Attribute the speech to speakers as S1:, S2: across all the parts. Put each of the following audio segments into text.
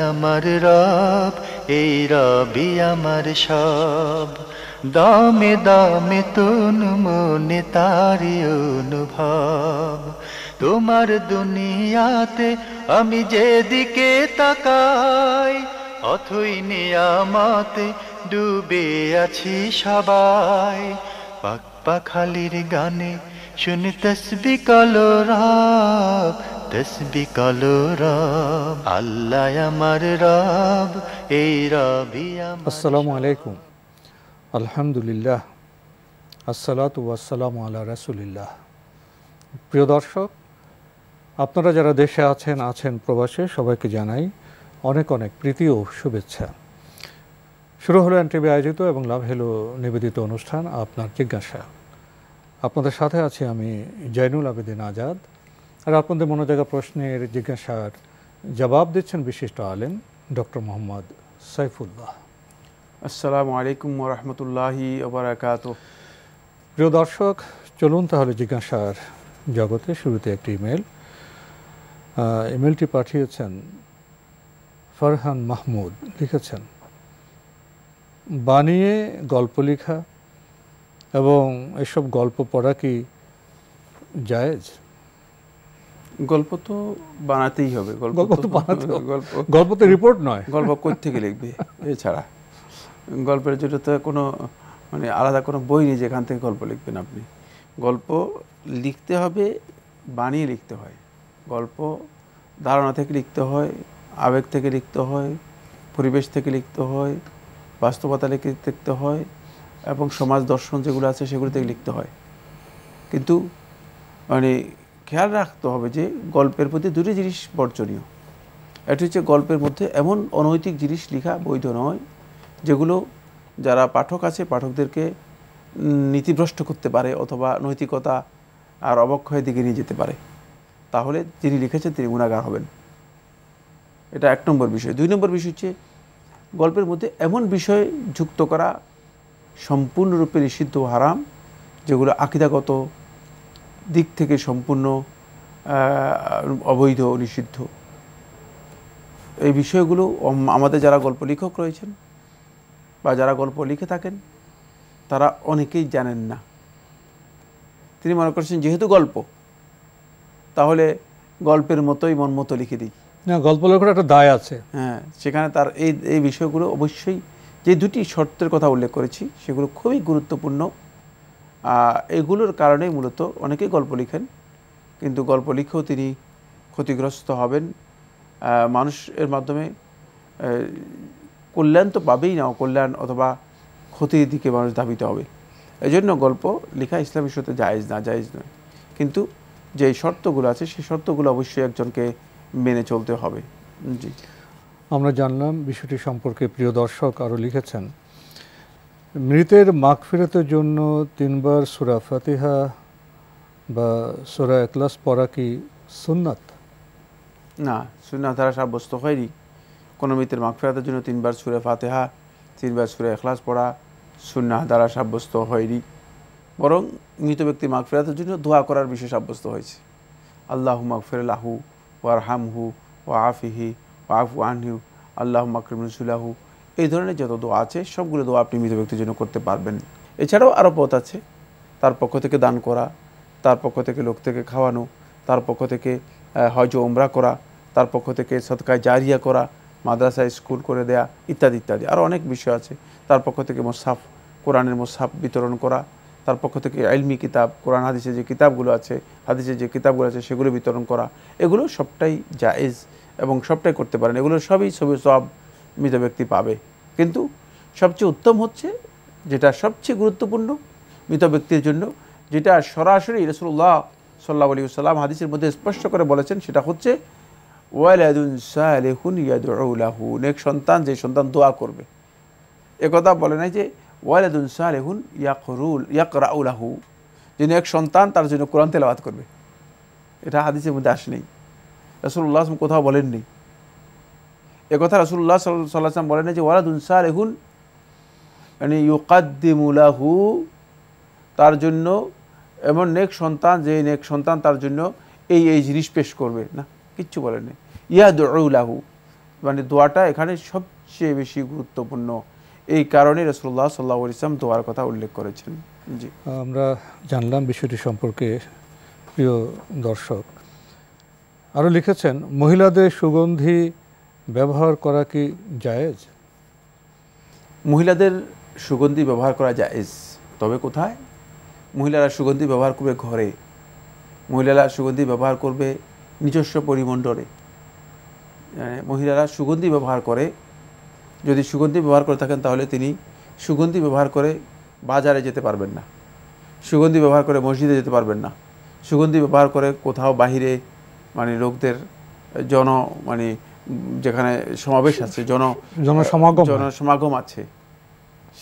S1: আমার রব, এই রবি আমার সব, দামে দামে তন মনে তারি অনুভব। তোমার দুনিয়াতে আমি যেদিকে তাকাই, অথই নিয়ামতে ডুবে আছি সবাই। পাক পাখালির গানে শুনি তসবিহ কালো রব, তসবিহ কালো রব। আল্লাহ আমার রব, এই রবি আমার।
S2: আসসালামু আলাইকুম, আলহামদুলিল্লাহ, আসসালাতু ওয়াসসালামু আলা রাসূলিল্লাহ। প্রিয় দর্শক, আপনারা যারা দেশে আছেন প্রবাসে, সবাইকে জানাই অনেক অনেক প্রীতি ও শুভেচ্ছা। শুরু হলো এনটিভি আয়োজিত এবং লাভ হেলো নিবেদিত অনুষ্ঠান আপনার জিজ্ঞাসা। আপনাদের সাথে আছি আমি জয়নুল আবেদিন আজাদ। আর আপনাদের মনোজাগা প্রশ্নের জিজ্ঞাসার জবাব দিচ্ছেন বিশিষ্ট আলেম ডক্টর মোহাম্মদ সাইফুল্লাহ।
S3: আসসালামু আলাইকুম ওয়া রাহমাতুল্লাহি ওয়া বারাকাতুহু।
S2: প্রিয় দর্শক, চলুন তাহলে জিজ্ঞাসার জগতে। শুরুতে একটি ইমেলটি পাঠিয়েছেন ফারহান মাহমুদ। লিখেছেন, বানিয়ে গল্প লেখা এবং এসব গল্প পড়া কি জায়েজ?
S3: গল্প তো বানাতেই হবে।
S2: গল্প তো রিপোর্ট নয়।
S3: গল্প কই থেকে লিখবে এছাড়া? গল্পের জন্য তো কোনো আলাদা কোনো বই নেই যেখান থেকে গল্প লিখবেন আপনি। গল্প লিখতে হবে, বানিয়ে লিখতে হয়। গল্প ধারণা থেকে লিখতে হয়, আবেগ থেকে লিখতে হয়, পরিবেশ থেকে লিখতে হয়, বাস্তবতা লিখতে হয় এবং সমাজ দর্শন যেগুলো আছে সেগুলো থেকে লিখতে হয়। কিন্তু খেয়াল রাখতে হবে যে গল্পের প্রতি দুটি জিনিস বর্জনীয়। এটি হচ্ছে, গল্পের মধ্যে এমন অনৈতিক জিনিস লেখা বৈধ নয় যেগুলো যারা পাঠক আছে পাঠকদেরকে নীতিভ্রষ্ট করতে পারে অথবা নৈতিকতা আর অবক্ষয়ের দিকে নিয়ে যেতে পারে। তাহলে যিনি লিখেছেন তিনি গুনাহগার হবেন। এটা এক নম্বর বিষয়। দুই নম্বর বিষয় হচ্ছে, গল্পের মধ্যে এমন বিষয় যুক্ত করা সম্পূর্ণরূপে নিষিদ্ধ, হারাম, যেগুলো আকীদাগত দিক থেকে সম্পূর্ণ অবৈধ, নিষিদ্ধ। এই বিষয়গুলো আমাদের যারা গল্প লেখক রয়েছেন বা যারা গল্প লিখে থাকেন তারা অনেকেই জানেন না। তিনি মনে করছেন যেহেতু গল্প, তাহলে গল্পের মতোই মন মতো লিখে দিই।
S2: না, গল্প লেখার একটা দায় আছে।
S3: হ্যাঁ, সেখানে তার এই বিষয়গুলো অবশ্যই, যে দুটি শর্তের কথা উল্লেখ করেছি সেগুলো খুবই গুরুত্বপূর্ণ। এগুলোর কারণেই মূলত অনেকেই গল্প লিখেন, কিন্তু গল্প লিখেও তিনি ক্ষতিগ্রস্ত হবেন। মানুষ এর মাধ্যমে কল্যাণ তো পাবেই না, অকল্যাণ অথবা ক্ষতির দিকে মানুষ ধাবিত হবে। এই জন্য গল্প লেখা ইসলামের সাথে জায়েজ নয়। কিন্তু যে শর্তগুলো আছে সেই শর্তগুলো অবশ্যই একজনকে মেনে চলতে হবে। জি,
S2: আমরা জানলাম বিষয়টি সম্পর্কে। প্রিয় দর্শক আরও লিখেছেন, মৃতের মাগফিরাতের জন্য 3 বার সূরা ফাতিহা বা সূরা ইখলাস পড়া কি সুন্নাত?
S3: না, সুন্নাত দ্বারা সাব্যস্ত হয়নি। কোনো মৃতের মাগফিরাতের জন্য 3 বার সূরা ফাতিহা, 3 বার সূরা ইখলাস পড়া সুন্নাহ দ্বারা সাব্যস্ত হয়নি। বরং মৃত ব্যক্তির মাগফিরাতের জন্য দোয়া করার বিষয় সাব্যস্ত হয়েছে। আল্লাহুম্মা গফির লাহু ওয়ারহামহু ওয়াআফিহি ওয়াআফু আনহু আল্লাহুম্মা আকরিম নুজুলাহু। এই ধরনের যত দোয়া আছে সবগুলো দোয়া আপনি মৃত ব্যক্তির জন্য করতে পারবেন। এছাড়াও আরও পথ আছে, তার পক্ষ থেকে দান করা, তার পক্ষ থেকে লোক থেকে খাওয়ানো, তার পক্ষ থেকে হজ ও উমরা করা, তার পক্ষ থেকে সদকায়ে জারিয়া করা, মাদ্রাসায় স্কুল করে দেয়া, ইত্যাদি ইত্যাদি। আরও অনেক বিষয় আছে। তার পক্ষ থেকে মুসহাফ, কোরআনের মুসহাফ বিতরণ করা, তার পক্ষ থেকে ইলমি কিতাব, কোরআন হাদিসের যে কিতাবগুলো আছে, সেগুলো বিতরণ করা। এগুলো সবটাই জায়েজ এবং সবটাই করতে পারেন। এগুলো সবই সব মৃত ব্যক্তি পাবে। কিন্তু সবচেয়ে উত্তম হচ্ছে, যেটা সবচেয়ে গুরুত্বপূর্ণ মৃত ব্যক্তির জন্য, যেটা সরাসরি রাসূলুল্লাহ সাল্লাল্লাহু আলাইহি ওয়াসাল্লাম হাদিসের মধ্যে স্পষ্ট করে বলেছেন, সেটা হচ্ছে ওয়ালাদুন সালিহুন ইয়াদউ লাহু, নেক সন্তান, যে সন্তান দোয়া করবে। একথা বলে নাই যে ওয়ালাদুন সালিহুন ইয়াকরাউ লাহু, যে নেক সন্তান তার জন্য কোরআন তেলাওয়াত করবে। এটা হাদিসের মধ্যে আসেনি, রাসূলুল্লাহ সাল্লাল্লাহু আলাইহি ওয়াসাল্লাম কোথাও বলেননি। একথা রাসূলুল্লাহ সাল্লাল্লাহু আলাইহি ওয়াসাল্লাম বলেন যে ওয়ালাদুন সালিহুন ইউকাদ্দিমু লাহু, তার জন্য এমন নেক সন্তান, যে নেক সন্তান তার জন্য এই জিনিস পেশ করবে, না, কিচ্ছু বলেননি। ইয়াদউ লাহু, মানে দোয়াটা এখানে সবচেয়ে বেশি গুরুত্বপূর্ণ। এই কারণে রাসূলুল্লাহ সাল্লাল্লাহু আলাইহি ওয়াসাল্লাম দোয়ার কথা উল্লেখ করেছেন। জি,
S2: আমরা জানলাম বিষয়টি সম্পর্কে। প্রিয় দর্শক আরও লিখেছেন, মহিলাদের সুগন্ধি ব্যবহার করা কি জায়েজ?
S3: মহিলাদের সুগন্ধি ব্যবহার করা জায়েজ, তবে কোথায়? মহিলারা সুগন্ধি ব্যবহার করবে ঘরে, মহিলারা সুগন্ধি ব্যবহার করবে নিজস্ব পরিমণ্ডলে। মহিলারা সুগন্ধি ব্যবহার করে, যদি সুগন্ধি ব্যবহার করে থাকেন তাহলে তিনি সুগন্ধি ব্যবহার করে বাজারে যেতে পারবেন না, সুগন্ধি ব্যবহার করে মসজিদে যেতে পারবেন না, সুগন্ধি ব্যবহার করে কোথাও বাহিরে মানে লোকদের মানে যেখানে সমাবেশ আছে, জনসমাগম আছে,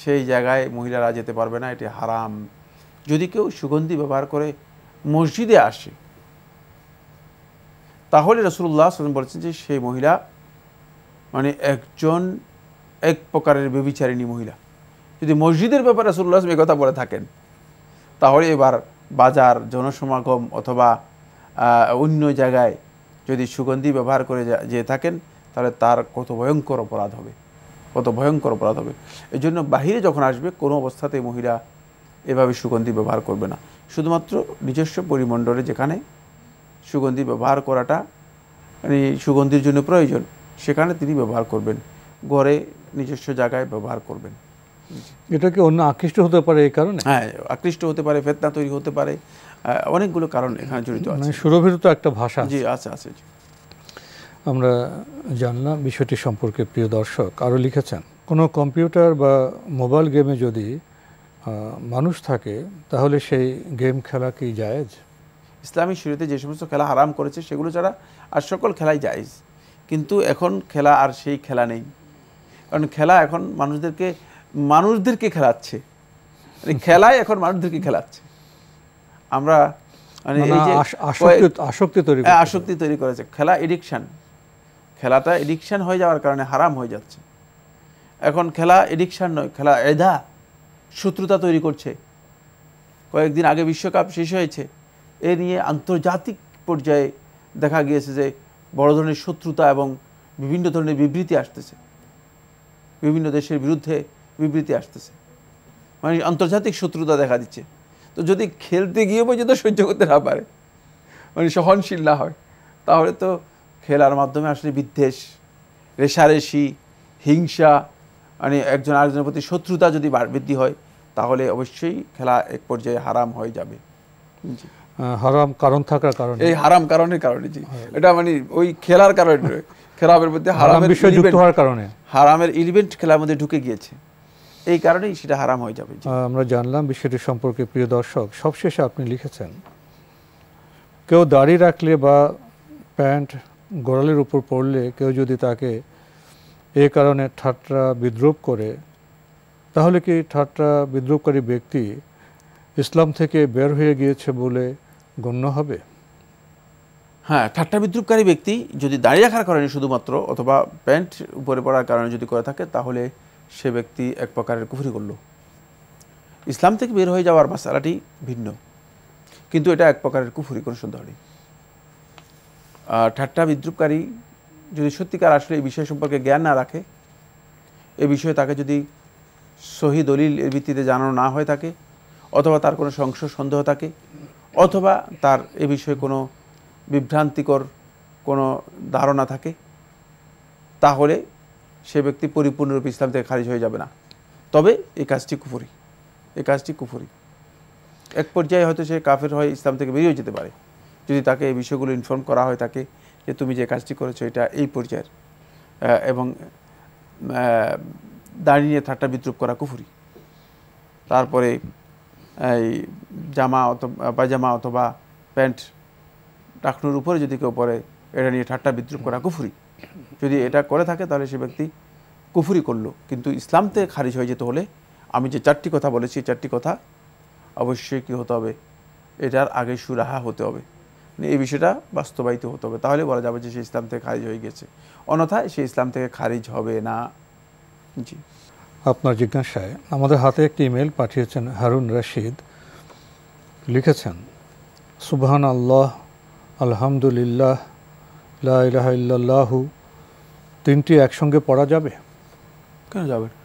S3: সেই জায়গায় মহিলারা যেতে পারবে না, এটি হারাম। যদি কেউ সুগন্ধি ব্যবহার করে মসজিদে আসে তাহলে রাসূলুল্লাহ সাল্লাল্লাহু আলাইহি ওয়াসাল্লাম বলেছেন যে সেই মহিলা মানে এক প্রকারের ব্যভিচারিণী মহিলা। যদি মসজিদের ব্যাপারে রাসূলুল্লাহ সাল্লাল্লাহু আলাইহি ওয়াসাল্লাম এই কথা বলে থাকেন, তাহলে এবার বাজার, জনসমাগম অথবা অন্য জায়গায় যদি সুগন্ধি ব্যবহার করে যেয়ে থাকেন তাহলে তার কত ভয়ঙ্কর অপরাধ হবে, কত ভয়ঙ্কর অপরাধ হবে। এই জন্য বাহিরে যখন আসবে কোনো অবস্থাতেই মহিলা এভাবে সুগন্ধি ব্যবহার করবে না। শুধুমাত্র নিজস্ব পরিমণ্ডলে যেখানে সুগন্ধি ব্যবহার করাটা মানে সুগন্ধির জন্য প্রয়োজন সেখানে তিনি ব্যবহার করবেন, ঘরে নিজস্ব জায়গায় ব্যবহার করবেন।
S2: এটা কি অন্য আকৃষ্ট হতে পারে এই কারণে?
S3: হ্যাঁ, আকৃষ্ট হতে পারে, ফিতনা তৈরি হতে পারে, অনেকগুলো কারণ এখানে জড়িত আছে।
S2: মানে সুরভিত তো একটা ভাষা।
S3: জি, আছে।
S2: আমরা জানলাম বিষয়টি সম্পর্কে। প্রিয় দর্শক আরও লিখেছেন, কোনো কম্পিউটার বা মোবাইল গেমে যদি মানুষ থাকে তাহলে সেই গেম খেলা কি জায়েজ?
S3: ইসলামী শরীয়তে যে সমস্ত খেলা হারাম করেছে সেগুলো ছাড়া আর সকল খেলাই জায়েজ, কিন্তু এখন খেলা আর সেই খেলা নেই। কারণ খেলা এখন মানুষদেরকে খেলাচ্ছে, মানে খেলায় এখন মানুষদেরকে খেলাচ্ছে। আমরা মানে এই যে আসক্তি তৈরি করেছে, খেলা এডিকশান, খেলাটা এডিকশান হয়ে যাওয়ার কারণে হারাম হয়ে যাচ্ছে। এখন খেলা এডিকশান নয়, খেলা এধা, শত্রুতা তৈরি করছে। কয়েকদিন আগে বিশ্বকাপ শেষ হয়েছে, এ নিয়ে আন্তর্জাতিক পর্যায়ে দেখা গিয়েছে যে বড় ধরনের শত্রুতা এবং বিভিন্ন ধরনের বিবৃতি আসতেছে, বিভিন্ন দেশের বিরুদ্ধে বিবৃতি আসতেছে, মানে আন্তর্জাতিক শত্রুতা দেখা দিচ্ছে। তো যদি খেলতে গিয়ে পর্যন্ত সহ্য করতে না পারে, মানে সহনশীল না হয়, তাহলে তো খেলার মাধ্যমে আসলে বিদ্বেষ, রেষারেষি, হিংসা, মানে একজন আরেকজনের প্রতি শত্রুতা যদি বৃদ্ধি হয় তাহলে অবশ্যই খেলা এক পর্যায়ে হারাম হয়ে যাবে।
S2: হারাম কারণ থাকার কারণে,
S3: এই হারাম কারণের কারণে, জি, এটা মানে ওই খেলার কারণে, খেলার মধ্যে হারামের বিষয় যুক্ত হওয়ার কারণে, হারামের এলিমেন্ট খেলার মধ্যে ঢুকে গিয়েছে, এই কারণেই সেটা হারাম হয়ে যাবে।
S2: আমরা জানলাম বিষয়টি সম্পর্কে। প্রিয় দর্শক সবশেষে আপনি লিখেছেন, কেউ দাড়ি রাখলে বা প্যান্ট গোড়ালির উপর পড়লে কেউ যদি তাকে এই কারণে ঠাট্টা বিদ্রূপ করে, তাহলে কি ঠাট্টা বিদ্রূপকারী ব্যক্তি ইসলাম থেকে বের হয়ে গিয়েছে বলে গণ্য হবে?
S3: হ্যাঁ, ঠাট্টা বিদ্রূপকারী ব্যক্তি যদি দাঁড়িয়ে রাখার কারণে শুধুমাত্র অথবা প্যান্ট উপরে পড়ার কারণে যদি করে থাকে তাহলে সে ব্যক্তি এক প্রকারের কুফরি করল। ইসলাম থেকে বের হয়ে যাওয়ার মাসালাটি ভিন্ন, কিন্তু এটা এক প্রকারের কুফরি, কোনো সন্দেহ নেই। ঠাট্টা বিদ্রূপকারী যদি সত্যিকার আসলে এই বিষয় সম্পর্কে জ্ঞান না রাখে, এ বিষয়ে তাকে যদি সহি দলিল এর ভিত্তিতে জানানো না হয়ে থাকে, অথবা তার কোনো সংশয় সন্দেহ থাকে, অথবা তার এ বিষয়ে কোনো বিভ্রান্তিকর কোনো ধারণা থাকে, তাহলে সে ব্যক্তি পরিপূর্ণরূপে ইসলাম থেকে খারিজ হয়ে যাবে না। তবে এই কাজটি কুফরি, এক পর্যায়ে হয়তো সে কাফের হয়ে ইসলাম থেকে বেরিয়ে যেতে পারে যদি তাকে এই বিষয়গুলো ইনফর্ম করা হয় থাকে যে তুমি যে কাজটি করেছো এটা এই পর্যায়ের, এবং দাঁড়িয়ে ঠাট্টা বিদ্রূপ করা কুফরি। তারপরে এই পায়জামা অথবা প্যান্ট টাকনুর উপরে যদি কেউ পরে, এটা নিয়ে ঠাট্টা বিদ্রূপ করা কুফরি। যদি এটা করে থাকে তাহলে সে ব্যক্তি কুফরি করলো, কিন্তু ইসলাম থেকে খারিজ হয়ে যেতে হলে আমি যে চারটি কথা বলেছি, চারটি কথা অবশ্যই কী হতে হবে, এটার আগে সুরাহা হতে হবে, এই বিষয়টা বাস্তবায়িত হতে হবে, তাহলে বলা যাবে যে সে ইসলাম থেকে খারিজ হয়ে গেছে, অন্যথায় সে ইসলাম থেকে খারিজ হবে না। জি,
S2: আপনার জিজ্ঞাসায় আমাদের হাতে একটি ইমেল পাঠিয়েছেন হারুন রশিদ। লিখেছেন, সুবহান আল্লাহ, আলহামদুলিল্লাহ, লা ইলাহা ইল্লাল্লাহু তিনটি একসঙ্গে পড়া যাবে?
S3: কেন যাবে না?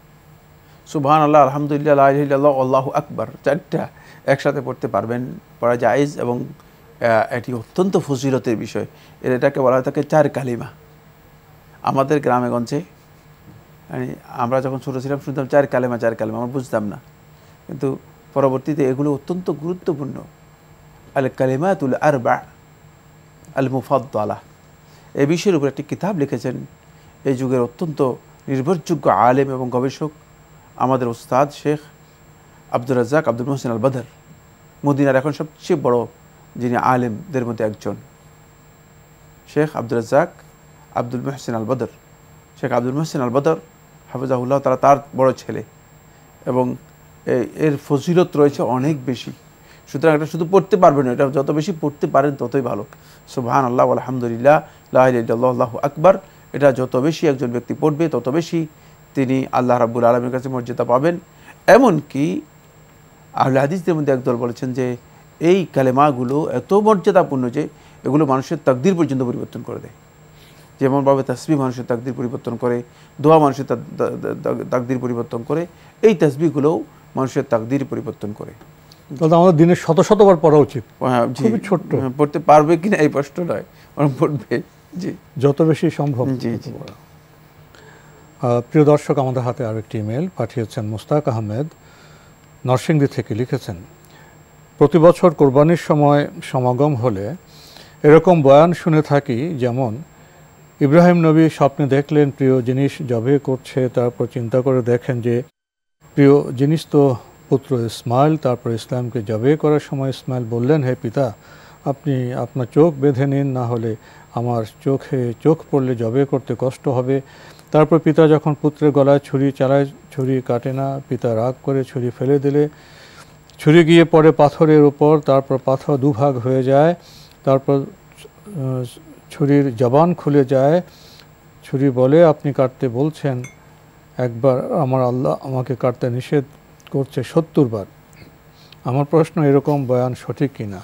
S3: সুবহানাল্লাহ, আলহামদুলিল্লাহ, লা ইলাহা ইল্লাল্লাহ, আল্লাহু আকবার, চারটা একসাথে পড়তে পারবেন, পড়া জায়েজ এবং এটি অত্যন্ত ফজিলতের বিষয়। এটাকে বলা হয় থাকে চার কালিমা। আমাদের গ্রামে গঞ্জে মানে আমরা যখন ছোটো ছিলাম শুনতাম চার কালেমা, আমরা বুঝতাম না, কিন্তু পরবর্তীতে এগুলো অত্যন্ত গুরুত্বপূর্ণ। আল কালিমাতুল আরবা আল মুফাদ্দালা, এই বিষয়ের উপর একটি কিতাব লিখেছেন এই যুগের অত্যন্ত নির্ভরযোগ্য আলেম এবং গবেষক আমাদের উস্তাদ শেখ আব্দুর রাজ্জাক আব্দুল মোহসিন আল বদর, মদিনার এখন সবচেয়ে বড় যিনি আলেমদের মধ্যে একজন। শেখ আব্দুর রাজ্জাক আব্দুল মোহসিন আল বদর, শেখ আব্দুল মোহসিন আল বদর হাফিজাহুল্লাহ, তার বড় ছেলে, এবং এর ফজিলত রয়েছে অনেক বেশি। সুতরাং এটা শুধু পড়তে পারবেন না, এটা যত বেশি পড়তে পারেন ততই ভালো। সুবহানাল্লাহ, আলহামদুলিল্লাহ, লা ইলাহা ইল্লাল্লাহ, আল্লাহু আকবার, এটা যত বেশি একজন ব্যক্তি পড়বে তত বেশি তিনি আল্লাহ রাব্বুল আলামিনের কাছে মর্যাদা পাবেন। এমনকি আহলে হাদিসদের মধ্যে একদল বলেছেন যে এই কালেমাগুলো এত মর্যাদাপূর্ণ যে এগুলো মানুষের তাকদীর পর্যন্ত পরিবর্তন করে দেয়। যেমনভাবে তাসবিহ মানুষের তাকদীর পরিবর্তন করে, দোয়া মানুষের তাকদীর পরিবর্তন করে, এই তাসবিহগুলোও মানুষের তাকদীর পরিবর্তন করে।
S2: তাহলে আমাদের দিনে শত শতবার পড়া উচিত।
S3: খুবই ছোট্ট, পড়তে পারবে কিনা এই প্রশ্ন নয়, পড়বে, জি,
S2: যত বেশি সম্ভব।
S3: জি জি।
S2: প্রিয় দর্শক, আমাদের হাতে আরেকটি ইমেল পাঠিয়েছেন মুস্তাক আহমেদ নরসিংদী থেকে। লিখেছেন, প্রতি বছর কোরবানির সময় সমাগম হলে এরকম বয়ান শুনে থাকি, যেমন ইব্রাহিম নবী স্বপ্নে দেখলেন প্রিয় জিনিস জবে করছে, তারপর চিন্তা করে দেখেন যে প্রিয় জিনিস তো পুত্র ইসমাইল, তারপর ইসলামকে জবে করার সময় ইসমাইল বললেন, হে পিতা, আপনি আপনার চোখ বেঁধে নিন, না হলে আমার চোখ পড়লে জবে করতে কষ্ট হবে। তারপর পিতা যখন পুত্রের গলায় ছুরি চালায়, ছুরি কাটে না, পিতা রাগ করে ছুরি ফেলে দিলে ছুরি গিয়ে পড়ে পাথরের উপর, তারপর পাথর দুভাগ হয়ে যায়, তারপর ছুরির জবান খুলে যায়, ছুরি বলে, আপনি কাটতে বলছেন একবার, আমার আল্লাহ আমাকে কাটতে নিষেধ করছে 70 বার। আমার প্রশ্ন, এরকম বয়ান সঠিক কিনা?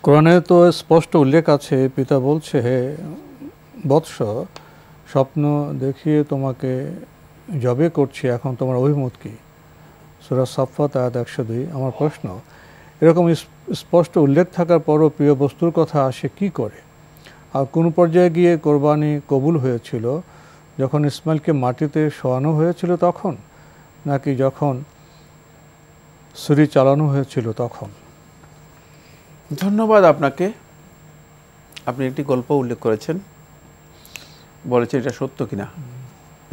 S2: কোরআনে তো স্পষ্ট উল্লেখ আছে, পিতা বলছে, হে বৎস, স্বপ্ন দেখিয়ে তোমাকে জবে করছি, এখন তোমার অভিমত কি? সূরা সাফফাত আয়াত 102। আমার প্রশ্ন, এরকম স্পষ্ট উল্লেখ থাকার পরও প্রিয় বস্তুর কথা আসে কি করে? আর কোন পর্যায়ে গিয়ে কোরবানি কবুল হয়েছিল? যখন ইসমাইলকে মাটিতে শোয়ানো হয়েছিল তখন, নাকি যখন ছুরি চালানো হয়েছিল তখন?
S3: ধন্যবাদ আপনাকে। আপনি একটি গল্প উল্লেখ করেছেন, বলেছেন এটা সত্য কিনা।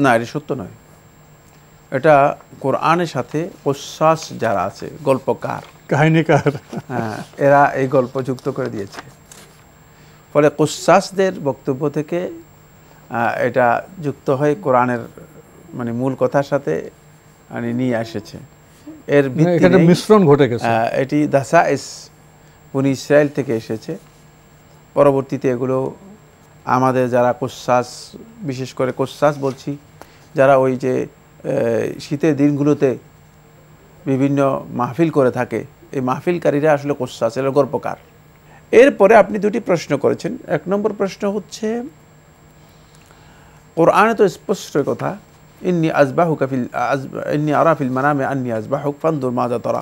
S3: না, এটা সত্য নয়। এটা কোরআনের সাথে প্রশ্বাস যারা আছে, গল্পকার,
S2: কাহিনীকার,
S3: হ্যাঁ, এরা এই গল্প যুক্ত করে দিয়েছে। ফলে কুসাসদের বক্তব্য থেকে এটা যুক্ত হয়ে কোরআনের মানে মূল কথার সাথে মানে নিয়ে এসেছে। এর ভিত্তিতে
S2: মিশ্রণ ঘটে গেছে।
S3: এটি দাসাইস বনি ইসরাইল থেকে এসেছে। পরবর্তীতে এগুলো আমাদের যারা কুসাস, বিশেষ করে কুসাস বলছি, যারা ওই যে শীতের দিনগুলোতে বিভিন্ন মাহফিল করে থাকে, এই মাহফিলকারীরা আসলে কুসাস, এরা গল্পকার। এরপরে আপনি দুটি প্রশ্ন করেছেন। এক নম্বর প্রশ্ন হচ্ছে, কোরআনে তো স্পষ্ট কথা, ইন্নী আজবাহুকা ফিল ইন্নী আরা ফিল মানামে আন্নী আজবাহুক ফানদুর মাযা তারা।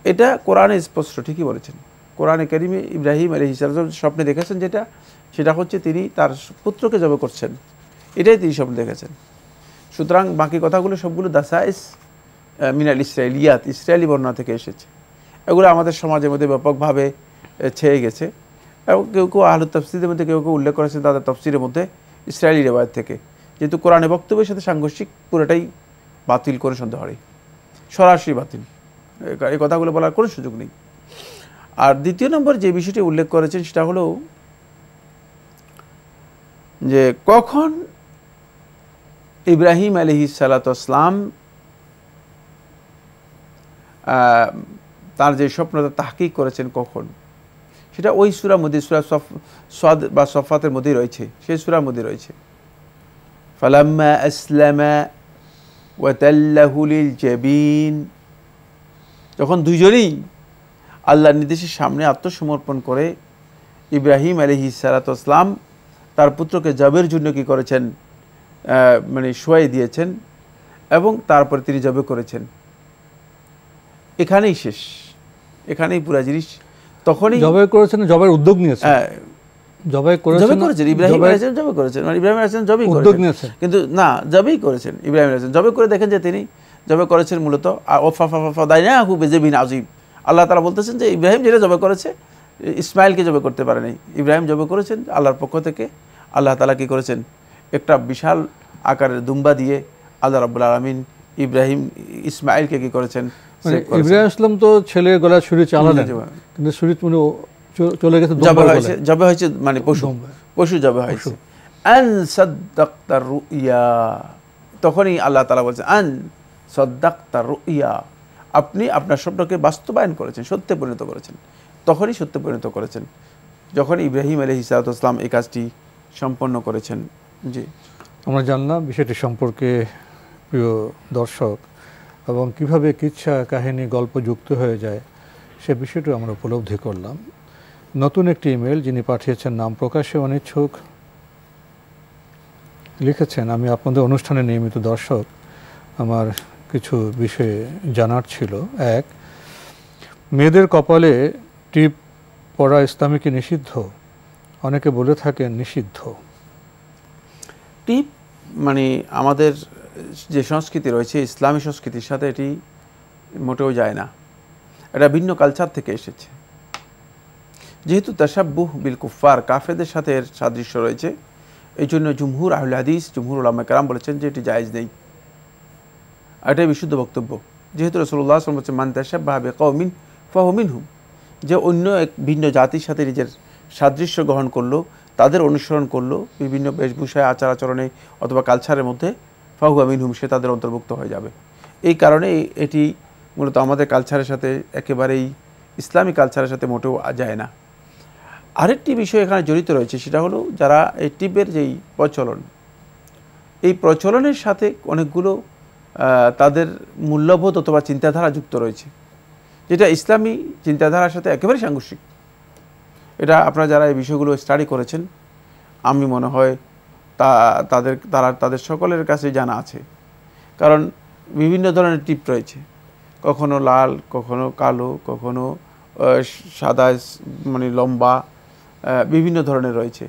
S3: এটা কোরআনে স্পষ্ট, ঠিকই বলেছেন। কোরআনে কারিমে ইব্রাহিম আলাইহিস সালাম স্বপ্নে দেখেছেন যেটা, সেটা হচ্ছে তিনি তার পুত্রকে জবাই করছেন, এটাই তিনি স্বপ্নে দেখেছেন। সুতরাং বাকি কথাগুলো সবগুলো দাসাইস মিনাল ইসরায়েলিয়াত, ইসরায়েলি বর্ণনা থেকে এসেছে। এগুলো আমাদের সমাজের মধ্যে ব্যাপকভাবে ছেয়ে গেছে, এবং কেউ কেউ আহলুত তাফসীরের মধ্যে কেউ কেউ উল্লেখ করেছেন তাদের তাফসীরের মধ্যে ইসরায়েলি রেওয়ায়েত থেকে, যেহেতু কোরআনে বক্তব্যের সাথে সাংঘর্ষিক, পুরোটাই বাতিল করে সন্দেহ হয়, সরাসরি বাতিল, এই কথাগুলো বলার কোনো সুযোগ নেই। আর দ্বিতীয় নম্বর যে বিষয়টি উল্লেখ করেছেন সেটা হলো যে কখন ইব্রাহিম আলাইহিস সালাতু ওয়াস সালাম তার যে স্বপ্নটা তাহকিক করেছেন কখন, সেটা ওই সূরার মধ্যে, সূরা সাদ বা সফাতের মধ্যেই রয়েছে, সেই সূরার মধ্যে রয়েছে। ফালাম্মা আসলামা ওয়া তাল্লাহু লিল জাবিন, যখন দুইজনেই আল্লাহর নির্দেশের সামনে আত্মসমর্পণ করে, ইব্রাহিম আলাইহিস সালাতু ওয়াস সালাম তার পুত্রকে জবের জন্য কি করেছেন, মানে শোয়াই দিয়েছেন এবং তারপরে তিনি জবে করেছেন। এখানেই শেষ, এখানেই পুরা জিনিস। তখনই
S2: জবে করেছেন, জবের উদ্যোগ নিয়েছেন, জবাই করেছেন
S3: ইব্রাহিম আলাইহিস জবে করেছেন, মানে ইব্রাহিম আলাইহিস জবেই করেছেন, কিন্তু না জবেই করেছেন ইব্রাহিম আলাইহিস জবে করে দেখেন যে তিনি জবে করেছেন মূলত ফাদাইনাহু বিযিবিন আযীম। আল্লাহ তাআলা বলতেছেন যে ইব্রাহিম যেটা জবে করেছে ইসমাইলকে জবে করতে পারে নাই, ইব্রাহিম জবে করেছেন আল্লাহর পক্ষ থেকে। আল্লাহ তাআলা কি করেছেন, একটা বিশাল আকারের দুম্বা দিয়ে আল্লাহ রাব্বুল আলামিন ইব্রাহিম ইসমাইলকে কি করেছেন,
S2: ইব্রাহিম ইসলাম তো ছেলের গলায় ছুরি চালালেন, কিন্তু ছুরি চলে গেছে,
S3: জবে হয়েছে মানে পশু জবে হয়েছে। আন সাদ্দাক্তা রুইয়া, তখনই আল্লাহ তাআলা বলছেন আন সাদ্দাক্তা রুইয়া, আপনি আপনার স্বপ্নকে বাস্তবায়ন করেছেন, সত্যে পরিণত করেছেন। তখনই সত্যে পরিণত করেছেন যখন ইব্রাহিম আলাইহিস সালাম এই কাজটি সম্পন্ন করেছেন। জি,
S2: আমরা জানলাম বিষয়টি সম্পর্কে প্রিয় দর্শক, এবং কিভাবে কিচ্ছা কাহিনী গল্প যুক্ত হয়ে যায় সে বিষয়টি আমরা উপলব্ধি করলাম। নতুন একটি ইমেল যিনি পাঠিয়েছেন, নাম প্রকাশে অনিচ্ছুক, লিখেছেন, আমি আপনাদের অনুষ্ঠানে নিয়মিত দর্শক, আমার কিছু বিষয়ে জানার ছিল। এক, মেয়েদের কপালে টিপ পরা ইসলামে কি নিষিদ্ধ? অনেকে বলে থাকেন নিষিদ্ধ।
S3: টিপ মানে আমাদের যে সংস্কৃতি রয়েছে ইসলামী সংস্কৃতির সাথে এটি মোটেও যায় না, এটা ভিন্ন কালচার থেকে এসেছে। যেহেতু তাশাব্বুহ বিল কুফার, কাফেরদের সাথে এর সাদৃশ্য রয়েছে, এই জন্য জুমহুর আহলে হাদিস, জুমহুর উলামা কেরাম বলেছেন যে এটি জায়েজ নেই। এটাই বিশুদ্ধ বক্তব্য। যেহেতু রাসূলুল্লাহ সাল্লাল্লাহু আলাইহি ওয়াসাল্লাম বলেছেন মান তাশাব্বাহা বিকওমিন ফাহুয়া মিনহুম, যে অন্য এক ভিন্ন জাতির সাথে নিজের সাদৃশ্য গ্রহণ করলো, তাদের অনুসরণ করলো বিভিন্ন বেশভূষায়, আচার আচরণে অথবা কালচারের মধ্যে, ফাহুয়া মিনহুম, সে তাদের অন্তর্ভুক্ত হয়ে যাবে। এই কারণে এটি মূলত আমাদের কালচারের সাথে একেবারেই ইসলামী কালচারের সাথে মোটেও যায় না। আরেকটি বিষয় এখানে জড়িত রয়েছে, সেটা হলো যারা এই টিপের যেই প্রচলন, এই প্রচলনের সাথে অনেকগুলো তাদের মূল্যবোধ অথবা চিন্তাধারা যুক্ত রয়েছে, যেটা ইসলামী চিন্তাধারার সাথে একেবারে সাংঘর্ষিক। এটা আপনারা যারা এই বিষয়গুলো স্টাডি করেছেন, আমি মনে হয় তাদের সকলের কাছে জানা আছে। কারণ বিভিন্ন ধরনের টিপ রয়েছে, কখনো লাল, কখনো কালো, কখনো সাদা, মানে লম্বা, বিভিন্ন ধরনের রয়েছে।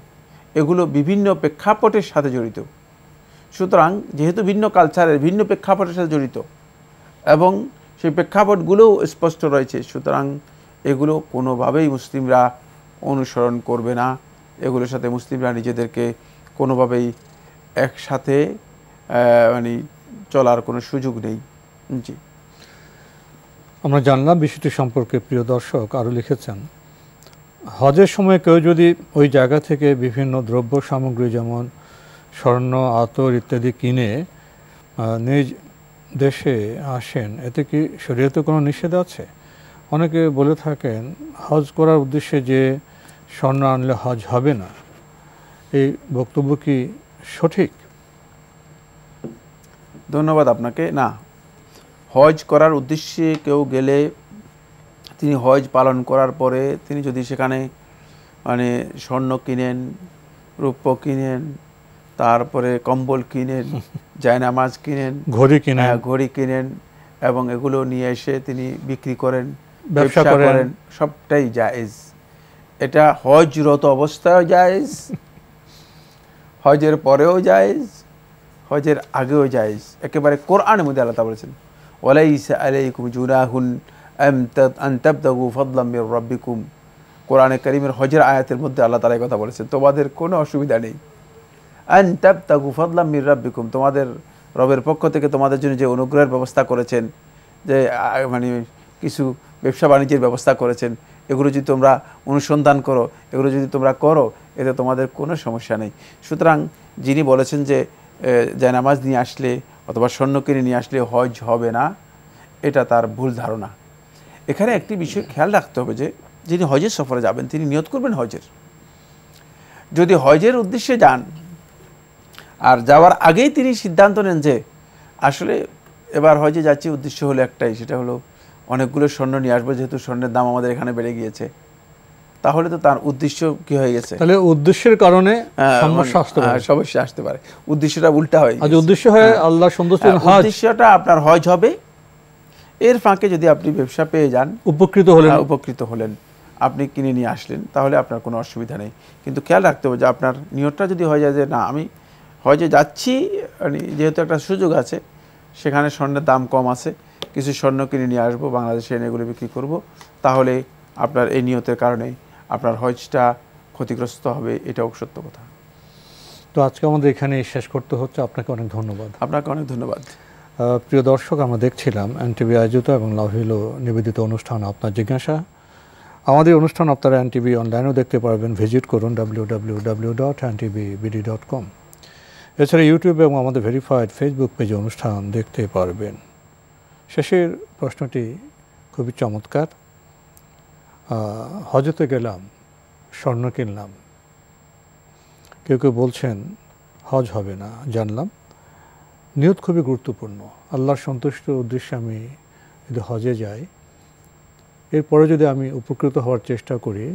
S3: এগুলো বিভিন্ন প্রেক্ষাপটের সাথে জড়িত। সুতরাং যেহেতু ভিন্ন কালচারের ভিন্ন প্রেক্ষাপটের সাথে জড়িত এবং সেই প্রেক্ষাপটগুলোও স্পষ্ট রয়েছে, সুতরাং এগুলো কোনোভাবেই মুসলিমরা অনুসরণ করবে না। এগুলোর সাথে মুসলিমরা নিজেদেরকে কোনোভাবেই একসাথে মানে চলার কোনো সুযোগ নেই। জি,
S2: আমরা জানলাম বিষয়টি সম্পর্কে। প্রিয় দর্শক আরও লিখেছেন, হজের সময় কেউ যদি ওই জায়গা থেকে বিভিন্ন দ্রব্য সামগ্রী যেমন স্বর্ণ, আতর ইত্যাদি কিনে নিজ দেশে আসেন, এতে কি শরীয়তে কোনো নিষেধ আছে? অনেকে বলে থাকেন হজ করার উদ্দেশ্যে যে স্বর্ণ আনলে হজ হবে না, এই বক্তব্য কি সঠিক?
S3: ধন্যবাদ আপনাকে। না, হজ করার উদ্দেশ্যে কেউ গেলে তিনি হজ পালন করার পরে তিনি যদি সেখানে মানে স্বর্ণ কিনেন, রূপ্য কিনেন, তারপরে কম্বল কিনেন, জায়নামাজ কিনেন, ঘড়ি কিনেন এবং এগুলো নিয়ে এসে তিনি বিক্রি করেন, ব্যবসা করেন, সবটাই জায়েজ। এটা হজরত অবস্থায়ও জায়েজ, হজের পরেও জায়েজ, হজের আগেও জায়েজ। একেবারে কোরআনের মধ্যে আল্লাহ তাআলা বলেছেন, ওয়ালাইসা আলাইকুম জুনাহুন আন তাবতাগু ফাদলাম মির রাব্বিকুম। কোরআনে কারীমের হজের আয়াতের মধ্যে আল্লাহ তাআলা এই কথা বলেছেন, তোমাদের কোনো অসুবিধা নেই। আন তাবতাগু ফাদলাম মির রাব্বিকুম, তোমাদের রবের পক্ষ থেকে তোমাদের জন্য যে অনুগ্রহের ব্যবস্থা করেছেন, যে মানে কিছু ব্যবসা বাণিজ্যের ব্যবস্থা করেছেন, এগুলো যদি তোমরা অনুসন্ধান করো, এগুলো যদি তোমরা করো, এতে তোমাদের কোনো সমস্যা নেই। সুতরাং যিনি বলেছেন যে জায়নামাজ নিয়ে আসলে অথবা স্বর্ণ কিনে নিয়ে আসলে হজ হবে না, এটা তার ভুল ধারণা। এখানে একটি বিষয় খেয়াল রাখতে হবে যে যিনি হজের সফরে যাবেন তিনি নিয়ত করবেন হজের। যদি হজের উদ্দেশ্যে যান আর যাওয়ার আগেই তিনি সিদ্ধান্ত নেন যে আসলে এবার হজে যাচ্ছি, উদ্দেশ্য হলো একটাই, সেটা হলো অনেকগুলো স্বর্ণ নিয়ে আসবো, যেহেতু স্বর্ণের দাম আমাদের এখানে বেড়ে গিয়েছে, তাহলে তো তার উদ্দেশ্য কি হয়ে গেছে,
S2: তাহলে উদ্দেশ্যের কারণে সমস্যা আসতে পারে,
S3: সমস্যা আসতে পারে, উদ্দেশ্যটা উল্টা হয়।
S2: আজ উদ্দেশ্য হয় আল্লাহ সন্তুষ্টি,
S3: উদ্দেশ্যটা আপনার হজ হবে, এর ফাঁকে যদি আপনি ব্যবসা পেয়ে যান,
S2: উপকৃত
S3: হলেন, আপনি কিনে নিয়ে আসলেন, তাহলে আপনার কোনো অসুবিধা নেই। কিন্তু খেয়াল রাখতে হবে যে আপনার নিয়তটা যদি হয়ে যায় যে না আমি হজে যাচ্ছি, যেহেতু একটা সুযোগ আছে, সেখানে স্বর্ণের দাম কম আছে, কিছু স্বর্ণ কিনে নিয়ে আসবো, বাংলাদেশে এনে এগুলো বিক্রি করব, তাহলে আপনার এই নিয়তের কারণে আপনার হজটা ক্ষতিগ্রস্ত হবে, এটাও সত্য কথা।
S2: তো আজকে আমাদের এখানে শেষ করতে হচ্ছে। আপনাকে অনেক ধন্যবাদ।
S3: আপনাকে অনেক ধন্যবাদ।
S2: প্রিয় দর্শক, আমরা দেখছিলাম এনটিভি আয়োজিত এবং লাভহিল নিবেদিত অনুষ্ঠান আপনার জিজ্ঞাসা। আমাদের অনুষ্ঠান আপনারা এনটিভি অনলাইনেও দেখতে পারবেন, ভিজিট করুন www.ntvbd.com। এছাড়া ইউটিউবে এবং আমাদের ভেরিফাইড ফেসবুক পেজে অনুষ্ঠান দেখতে পারবেন। শেষের প্রশ্নটি খুবই চমৎকার। হজতে গেলাম, স্বর্ণ কিনলাম, কেউ কেউ বলছেন হজ হবে না, জানলাম নিয়ত খুবই গুরুত্বপূর্ণ। আল্লাহর সন্তুষ্টির উদ্দেশ্যে আমি যদি হজে যাই, এরপরে যদি আমি উপকৃত হওয়ার চেষ্টা করি,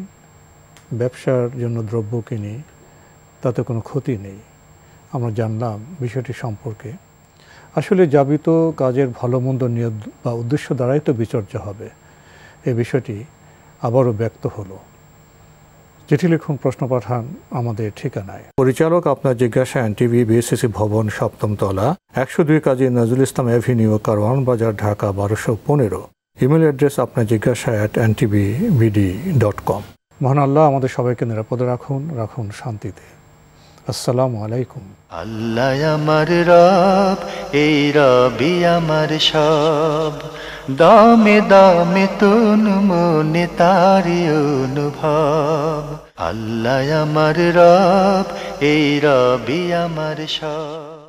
S2: ব্যবসার জন্য দ্রব্য কিনি, তাতে কোনো ক্ষতি নেই। আমরা জানলাম বিষয়টি সম্পর্কে। আসলে যাবিত কাজের ভালো মন্দ নিয়ত বা উদ্দেশ্য দ্বারাই তো বিচর্যা হবে, এই বিষয়টি আবারও ব্যক্ত হলো। চিঠি লিখুন, প্রশ্ন পাঠান আমাদের ঠিকানায়। পরিচালক আপনার জিজ্ঞাসা, এনটিভি, বিএসসিসি ভবন, 7ম তলা, 102 কাজী নজরুল ইসলাম এভিনিউ, কারওয়ান বাজার, ঢাকা 1215। ইমেল অ্যাড্রেস আপনার জিজ্ঞাসা @ntvbd.com। মহান আল্লাহ আমাদের সবাইকে নিরাপদে রাখুন শান্তিতে। আসসালামু আলাইকুম।
S1: আল্লাহ আমার রব, এই রবি আমার সব, দামে দামে তুন মনে তারি অনুভব। আল্লাহ আমার রব, এই রবি আমার সব।